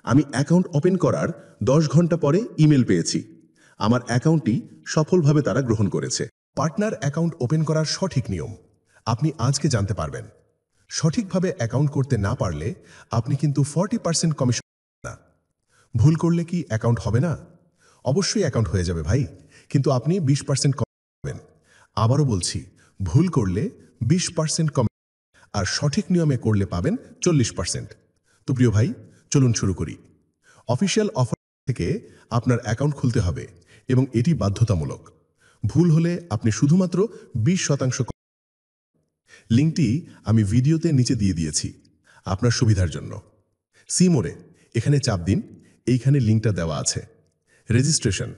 আমি account open করার 10 ঘন্টা পরে ইমেল পেয়েছি। আমার অ্যাকাউন্টটি সফলভাবে তারা গ্রহণ করেছে। পার্টনার অ্যাকাউন্ট ওপেন করার সঠিক নিয়ম আপনি আজকে জানতে পারবেন। সঠিকভাবে অ্যাকাউন্ট করতে না পারলে আপনি কিন্তু 40% কমিশন না। ভুল করলে কি অ্যাকাউন্ট হবে না? অবশ্যই অ্যাকাউন্ট হয়ে যাবে ভাই, কিন্তু আপনি 20% কম পাবেন। আবারও বলছি, ভুল করলে 20% কম, আর সঠিক নিয়মে করলে পাবেন 40%। তো প্রিয় ভাই, চলুন শুরু করি। অফিসিয়াল অফার থেকে আপনার অ্যাকাউন্ট খুলতে হবে এবং এটি বাধ্যতামূলক। ভুল হলে আপনি শুধুমাত্র 20% লিঙ্কটি আমি ভিডিওতে নিচে দিয়ে দিয়েছি আপনার সুবিধার জন্য। সি মোড়ে এখানে চাপ দিন, এইখানে লিঙ্কটা দেওয়া আছে। রেজিস্ট্রেশন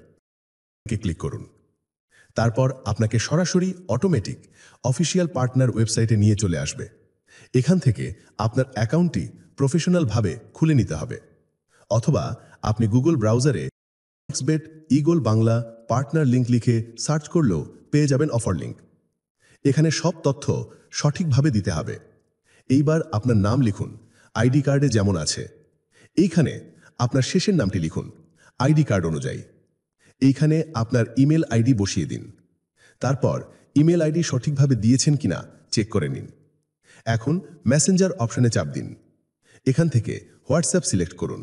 ক্লিক করুন। তারপর আপনাকে সরাসরি অটোমেটিক অফিসিয়াল পার্টনার ওয়েবসাইটে নিয়ে চলে আসবে। এখান থেকে আপনার অ্যাকাউন্টটি প্রফেশনালভাবে খুলে নিতে হবে, অথবা আপনি গুগল ব্রাউজারে এক্সবেট ইগল বাংলা পার্টনার লিঙ্ক লিখে সার্চ করলেও পেয়ে যাবেন অফার লিঙ্ক। এখানে সব তথ্য সঠিকভাবে দিতে হবে। এইবার আপনার নাম লিখুন আইডি কার্ডে যেমন আছে। এইখানে আপনার শেষের নামটি লিখুন আইডি কার্ড অনুযায়ী। এইখানে আপনার ইমেল আইডি বসিয়ে দিন। তারপর ইমেল আইডি সঠিকভাবে দিয়েছেন কিনা চেক করে নিন। এখন মেসেঞ্জার অপশনে চাপ দিন। এখান থেকে হোয়াটসঅ্যাপ সিলেক্ট করুন।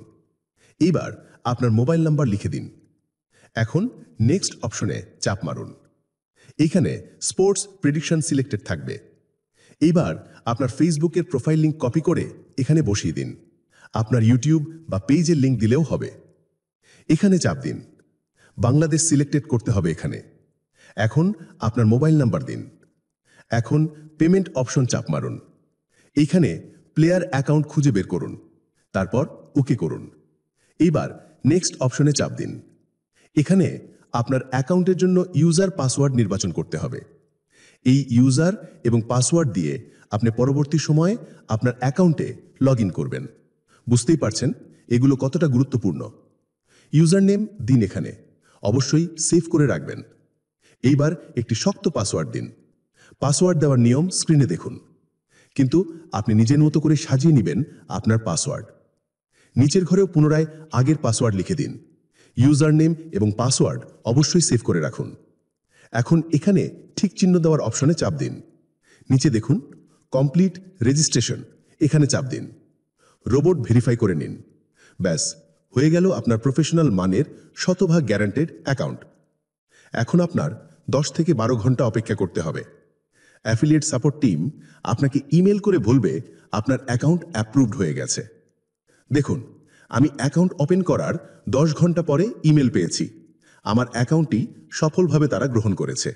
এইবার আপনার মোবাইল নাম্বার লিখে দিন। এখন নেক্সট অপশনে চাপ মারুন। এইখানে স্পোর্টস প্রেডিকশন সিলেক্টেড থাকবে। এইবার আপনার ফেসবুকের প্রোফাইল লিঙ্ক কপি করে এখানে বসিয়ে দিন। আপনার ইউটিউব বা পেজের লিঙ্ক দিলেও হবে। এখানে চাপ দিন। বাংলাদেশ সিলেক্টেড করতে হবে এখানে। এখন আপনার মোবাইল নাম্বার দিন। এখন পেমেন্ট অপশন চাপ মারুন। এইখানে প্লেয়ার অ্যাকাউন্ট খুঁজে বের করুন, তারপর ওকে করুন। এইবার নেক্সট অপশনে চাপ দিন। এখানে আপনার অ্যাকাউন্টের জন্য ইউজার পাসওয়ার্ড নির্বাচন করতে হবে। এই ইউজার এবং পাসওয়ার্ড দিয়ে আপনি পরবর্তী সময়ে আপনার অ্যাকাউন্টে লগ ইন করবেন। বুঝতেই পারছেন এগুলো কতটা গুরুত্বপূর্ণ। ইউজার নেম দিন, এখানে অবশ্যই সেভ করে রাখবেন। এইবার একটি শক্ত পাসওয়ার্ড দিন। পাসওয়ার্ড দেওয়ার নিয়ম স্ক্রিনে দেখুন, কিন্তু আপনি নিজের মতো করে সাজিয়ে নেবেন আপনার পাসওয়ার্ড। নিচের ঘরেও পুনরায় আগের পাসওয়ার্ড লিখে দিন। ইউজার নেম এবং পাসওয়ার্ড অবশ্যই সেভ করে রাখুন। এখন এখানে ঠিক চিহ্ন দেওয়ার অপশনে চাপ দিন। নিচে দেখুন কমপ্লিট রেজিস্ট্রেশন, এখানে চাপ দিন। রোবট ভেরিফাই করে নিন। ব্যাস, হয়ে গেল আপনার প্রফেশনাল মানের শতভাগ গ্যারান্টেড অ্যাকাউন্ট। এখন আপনার 10 থেকে 12 ঘন্টা অপেক্ষা করতে হবে। অ্যাফিলিয়েট সাপোর্ট টিম আপনাকে ইমেল করে বলবে আপনার অ্যাকাউন্ট অ্যাপ্রুভড হয়ে গেছে। দেখুন, আমি অ্যাকাউন্ট ওপেন করার 10 ঘন্টা পরে ইমেল পেয়েছি। আমার অ্যাকাউন্টটি সফলভাবে তারা গ্রহণ করেছে।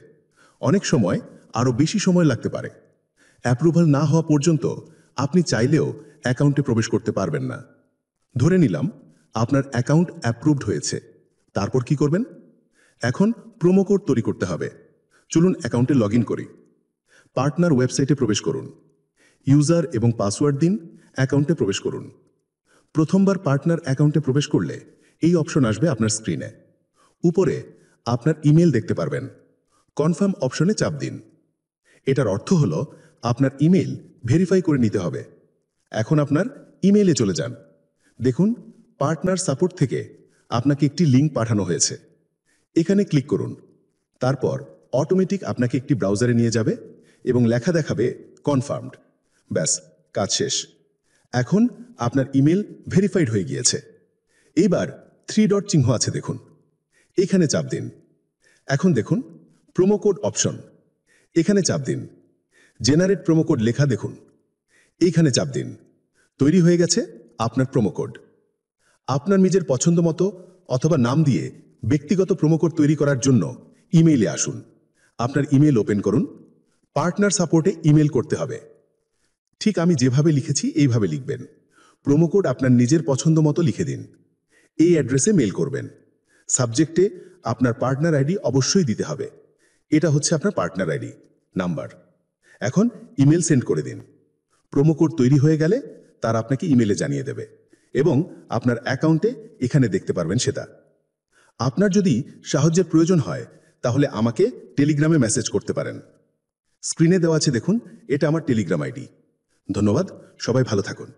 অনেক সময় আরও বেশি সময় লাগতে পারে। অ্যাপ্রুভাল না হওয়া পর্যন্ত আপনি চাইলেও অ্যাকাউন্টে প্রবেশ করতে পারবেন না। ধরে নিলাম আপনার অ্যাকাউন্ট অ্যাপ্রুভড হয়েছে, তারপর কি করবেন? এখন প্রোমো কোড তৈরি করতে হবে। চলুন অ্যাকাউন্টে লগ ইন করি। পার্টনার ওয়েবসাইটে প্রবেশ করুন। ইউজার এবং পাসওয়ার্ড দিন, অ্যাকাউন্টে প্রবেশ করুন। প্রথমবার পার্টনার অ্যাকাউন্টে প্রবেশ করলে এই অপশন আসবে আপনার স্ক্রিনে। উপরে আপনার ইমেল দেখতে পারবেন। কনফার্ম অপশনে চাপ দিন। এটার অর্থ হলো আপনার ইমেল ভেরিফাই করে নিতে হবে। এখন আপনার ইমেইলে চলে যান। দেখুন পার্টনার সাপোর্ট থেকে আপনাকে একটি লিঙ্ক পাঠানো হয়েছে। এখানে ক্লিক করুন। তারপর অটোমেটিক আপনাকে একটি ব্রাউজারে নিয়ে যাবে এবং লেখা দেখাবে কনফার্মড। ব্যাস, কাজ শেষ। এখন আপনার ইমেল ভেরিফাইড হয়ে গিয়েছে। এইবার 3 ডট চিহ্ন আছে দেখুন, এখানে চাপ দিন। এখন দেখুন প্রোমো কোড অপশন, এখানে চাপ দিন। জেনারেট প্রোমো কোড লেখা দেখুন, এইখানে চাপ দিন। তৈরি হয়ে গেছে আপনার প্রোমো কোড। আপনার নিজের পছন্দ মতো অথবা নাম দিয়ে ব্যক্তিগত প্রোমো কোড তৈরি করার জন্য ইমেইলে আসুন। আপনার ইমেল ওপেন করুন। পার্টনার সাপোর্টে ইমেল করতে হবে। ঠিক আমি যেভাবে লিখেছি এইভাবে লিখবেন। প্রোমো কোড আপনার নিজের পছন্দ মতো লিখে দিন। এই অ্যাড্রেসে মেল করবেন। সাবজেক্টে আপনার পার্টনার আইডি অবশ্যই দিতে হবে। এটা হচ্ছে আপনার পার্টনার আইডি নাম্বার। এখন ইমেল সেন্ড করে দিন। প্রোমো কোড তৈরি হয়ে গেলে তারা আপনাকে ইমেলে জানিয়ে দেবে এবং আপনার অ্যাকাউন্টে এখানে দেখতে পারবেন সেটা। আপনার যদি সাহায্যের প্রয়োজন হয় তাহলে আমাকে টেলিগ্রামে মেসেজ করতে পারেন। স্ক্রিনে দেওয়া আছে দেখুন, এটা আমার টেলিগ্রাম আইডি। ধন্যবাদ, সবাই ভালো থাকুন।